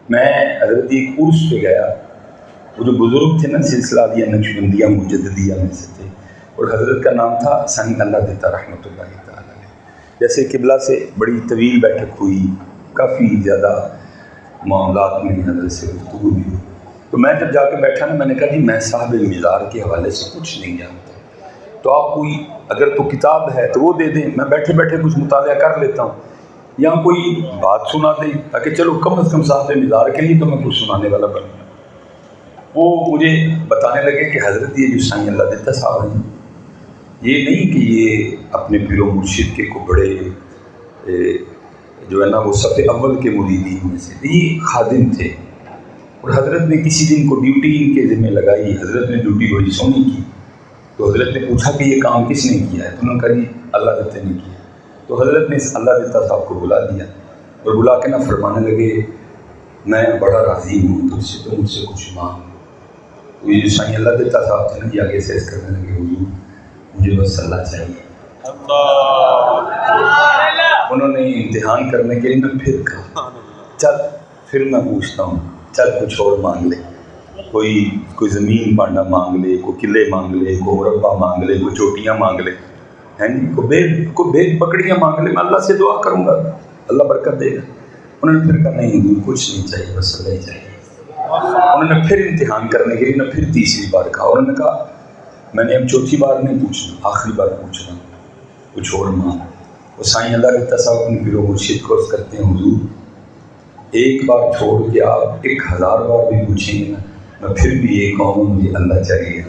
میں حضرت ایک عرس پہ گیا، وہ جو بزرگ تھے نا سلسلہ عالیہ نقشبندیہ مجددیہ میں سے تھے، اور حضرت کا نام تھا سنگ اللہ دیتا رحمۃ اللہ تعالیٰ علیہ۔ جیسے قبلہ سے بڑی طویل بیٹھک ہوئی، کافی زیادہ معاملات میں حضرت سے گفتگو بھی ہوئی، تو میں جب جا کے بیٹھا نا، میں نے کہا جی میں صاحب مزار کے حوالے سے کچھ نہیں جانتا، تو آپ کوئی اگر تو کتاب ہے تو وہ دے دیں، میں بیٹھے بیٹھے کچھ مطالعہ کر لیتا ہوں، یا کوئی بات سنا دیں تاکہ چلو کم از کم صاحب مزار کے لیے تو میں کچھ سنانے والا بن گیا۔ وہ مجھے بتانے لگے کہ حضرت یہ جو سائیں اللہ دیتا صاحب ہیں، یہ نہیں کہ یہ اپنے پیر و مرشد کے کو بڑے جو ہے نا وہ صف اول کے مریدین میں سے، یہ خادم تھے، اور حضرت نے کسی دن کو ڈیوٹی ان کے ذمہ لگائی، حضرت نے ڈیوٹی بڑی سونی کی، تو حضرت نے پوچھا کہ یہ کام کس نے کیا ہے، تو انہوں نے کہا جی اللہ دیتے نے کیا، تو حضرت نے اس اللہ دیتا صاحب کو بلا دیا، اور بلا کے نہ فرمانے لگے میں بڑا راضی ہوں تو مجھ سے کچھ مانگ۔ یہ جو سائیں اللہ دیتا صاحب تھے نا، یہ آگے سے کرنے لگے حضور مجھے بس اللہ چاہیے۔ انہوں نے امتحان کرنے کے لیے میں پھر کہا چل پھر میں پوچھتا ہوں، چل کچھ اور مانگ لے، کوئی زمین پانڈا مانگ لے، کوئی قلعے مانگ لے، کوئی مربع مانگ لے، کوئی چوٹیاں مانگ لے، ہیں جی کوئی بیل پکڑیاں مانگ لے، میں اللہ سے دعا کروں گا اللہ برکت دے گا۔ انہوں نے پھر کہا نہیں حضور کچھ نہیں چاہیے، بس اللہ ہی چاہیے۔ انہوں نے پھر امتحان کرنے کے لیے میں پھر تیسری بار کہا، انہوں نے کہا میں نے اب چوتھی بار نہیں پوچھنا، آخری بار پوچھ رہا ہوں، کچھ اور مانگ۔ وہ سائیں اللہ دیتا صاحب اپنے پیر و مرشد کو عرض کرتے ہیں حضور ایک بار چھوڑ کے آپ 1000 بار بھی پوچھیں گے نا، میں پھر بھی یہ کہوں مجھے اللہ چاہیے۔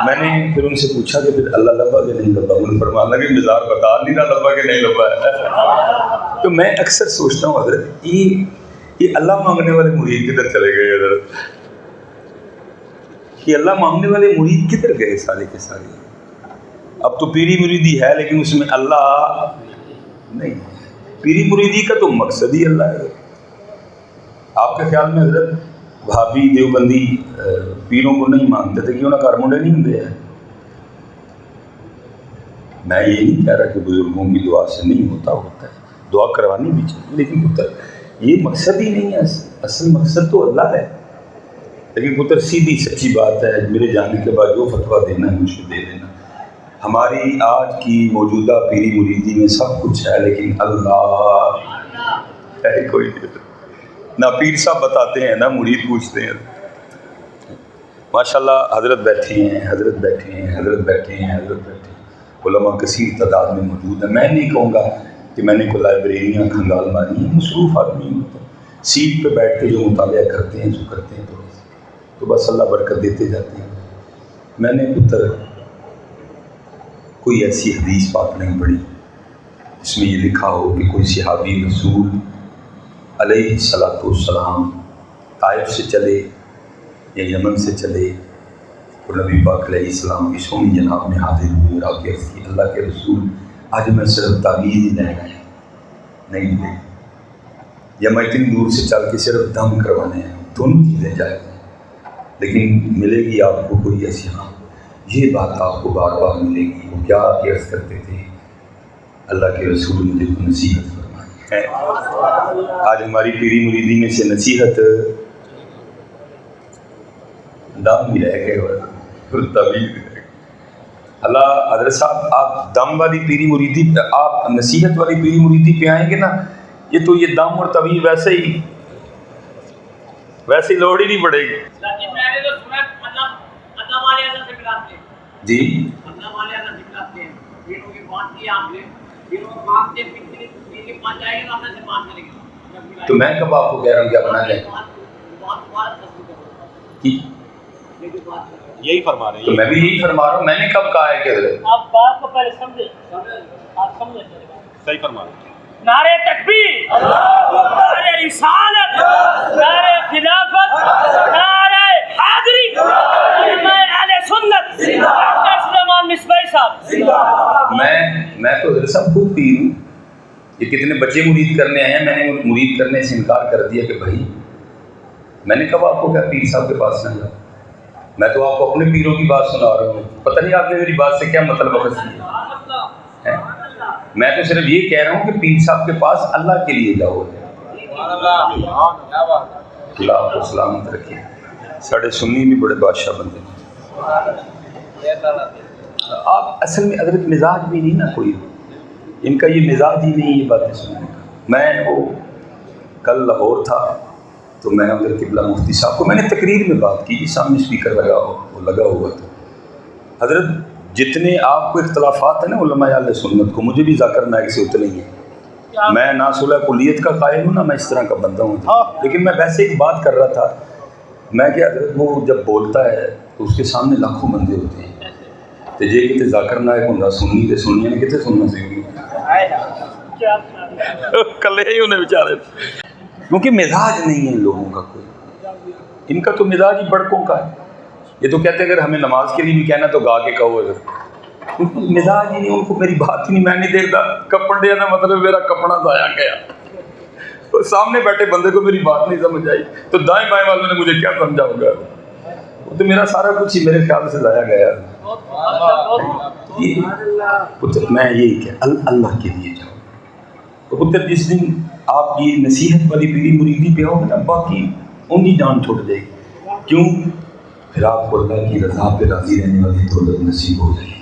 میں نے پھر ان سے پوچھا کہ پھر اللہ لبا کہ نہیں لبا، انہوں نے فرمایا کہ مزار بتا نہیں رہا لبا کہ نہیں لبا ہے۔ تو میں اکثر سوچتا ہوں حضرت یہ اللہ مانگنے والے مرید کدھر چلے گئے حضرت، یہ اللہ مانگنے والے مرید کدھر گئے سارے کے سارے؟ اب تو پیری مریدی ہے لیکن اس میں اللہ نہیں، پیری مریدی کا تو مقصد ہی اللہ ہے۔ آپ کے خیال میں حضرت بھابی دیوبندی پیروں کو نہیں مانتے تھے کہ انہیں گھر منڈے نہیں ہوتے ہیں؟ میں یہ نہیں کہہ رہا کہ بزرگوں کی دعا سے نہیں ہوتا ہے، دعا کروانی بھی چاہیے، لیکن پتر یہ مقصد ہی نہیں ہے، اصل مقصد تو اللہ ہے۔ لیکن پتر سیدھی سچی بات ہے، میرے جانے کے بعد جو فتویٰ دینا ہے مجھ کو دے دینا۔ ہماری آج کی موجودہ پیری مریدی میں سب کچھ ہے لیکن اللہ ہے کوئی نہیں، نہ پیر صاحب بتاتے ہیں نہ مرید پوچھتے ہیں۔ ماشاءاللہ حضرت بیٹھے ہیں، حضرت بیٹھے ہیں، حضرت بیٹھے ہیں، حضرت بیٹھے ہیں، علماء کثیر تعداد میں موجود ہیں۔ میں نہیں کہوں گا کہ میں نے کوئی لائبریریاں کھنگال ماری ہیں، مصروف آدمی ہوں، سیٹ پہ بیٹھ کے جو مطالعہ کرتے ہیں جو کرتے ہیں تو بس اللہ برکت دیتے جاتے ہیں۔ میں نے پتر کوئی ایسی حدیث پاک نہیں پڑھی جس میں یہ لکھا ہو کہ کوئی صحابی رسول علیہ الصلاۃ والسلام طائف سے چلے یا یمن سے چلے اور نبی پاک علیہ السلام کی سونی جناب میں حاضر ہوئے اور آپ عرض کی اللہ کے رسول آج میں صرف تعویذ ہی لینا ہے، نہیں ملے، یا میں اتنی دور سے چل کے صرف دم کروانے ہیں، دونوں چیزیں جائز ہیں، لیکن ملے گی آپ کو کوئی ایسی ہاں یہ بات آپ کو بار بار ملے گی۔ وہ کیا عرض کرتے تھے اللہ کے رسول مجھے کو نصیحت فرمائی ہے۔ آج ہماری پیری مریدی میں سے نصیحت دم بھی رہ گئے اور طویل بھی رہ گئے۔ اللہ حضرت صاحب آپ دم والی پیری مریدی، آپ نصیحت والی پیری مریدی پہ آئیں گے نا، یہ تو یہ دم اور طویل ویسے ہی لوڑ ہی نہیں پڑے گی۔ جی تو میں کب آپ کو کہہ رہا ہوں کہ اپنا لیں، یہی فرما رہے ہیں، تو میں بھی یہی فرما رہا ہوں، میں نے کب کہا ہے کہ آپ بات کو پہلے سمجھے، آپ سمجھے صحیح فرما رہے ہیں۔ نعرہ تکبیر، نعرہ رسالت، نعرہ خلافت، نعرہ حاضری، علماء اہل سنت، سلیمان مصباحی صاحب۔ میں تو حضرت صاحب خود پیر ہوں، یہ کتنے بچے مرید کرنے آئے ہیں، میں نے مرید کرنے سے انکار کر دیا کہ بھائی میں نے کب آپ کو کہا پیر صاحب کے پاس نہ جاؤ، میں تو آپ کو اپنے پیروں کی بات سنا رہا ہوں، پتہ نہیں آپ نے میری بات سے کیا مطلب اخذ کیا ہے۔ میں تو صرف یہ کہہ رہا ہوں کہ پیر صاحب کے پاس اللہ کے لیے جاؤ، خلاف کو سلامت رکھے. ساڑھے سنی بھی بڑے بادشاہ بندے ہیں. آپ اصل میں حضرت مزاج بھی نہیں نا کوئی, ان کا یہ مزاج ہی نہیں یہ باتیں سننے کا. میں وہ کل لاہور تھا تو میں ادھر قبلہ مفتی صاحب کو میں نے تقریر میں بات کی, سامنے اسپیکر لگا ہوا تھا. حضرت جتنے آپ کو اختلافات ہیں نا علماء اہل سنت کو, مجھے بھی ذاکر نائک سے اتنے ہی ہیں. میں نہ صلح کلیت کا قائل ہوں نہ میں اس طرح کا بندہ ہوں, لیکن میں ویسے ایک بات کر رہا تھا. میں کہ حضرت وہ جب بولتا ہے تو اس کے سامنے لاکھوں بندے ہوتے ہیں, تو جے کتے ذاکر نائک ہوں سنی تے سنیا نے کتے سننا سی کلے ہی انہیں بیچارے, کیونکہ مزاج نہیں ہے ان لوگوں کا کوئی. ان کا تو مزاج ہی بڑکوں کا ہے. یہ تو کہتے ہیں اگر ہمیں نماز کے لیے بھی کہنا تو گا کے کہو. اگر مزاج ہی نہیں, ان کو میری بات ہی نہیں, میں نہیں دیکھتا کپڑے نا مطلب میرا کپڑا ضائع گیا. تو سامنے بیٹھے بندے کو میری بات نہیں سمجھ آئی تو دائیں بائیں والوں نے مجھے کیا سمجھا ہوگا. وہ تو میرا سارا کچھ ہی میرے خیال سے ضائع گیا. میں یہی کہ اللہ کے لیے جاؤ. تو پتر جس دن آپ یہ نصیحت والی پیری مریدی پہ ہوگا نا, باقی ان کی جان چھوٹ جائے گی. کیوں؟ پھر آپ کو اللہ کی رضا پہ راضی رہنے والی دولت نصیب ہو جائے گی.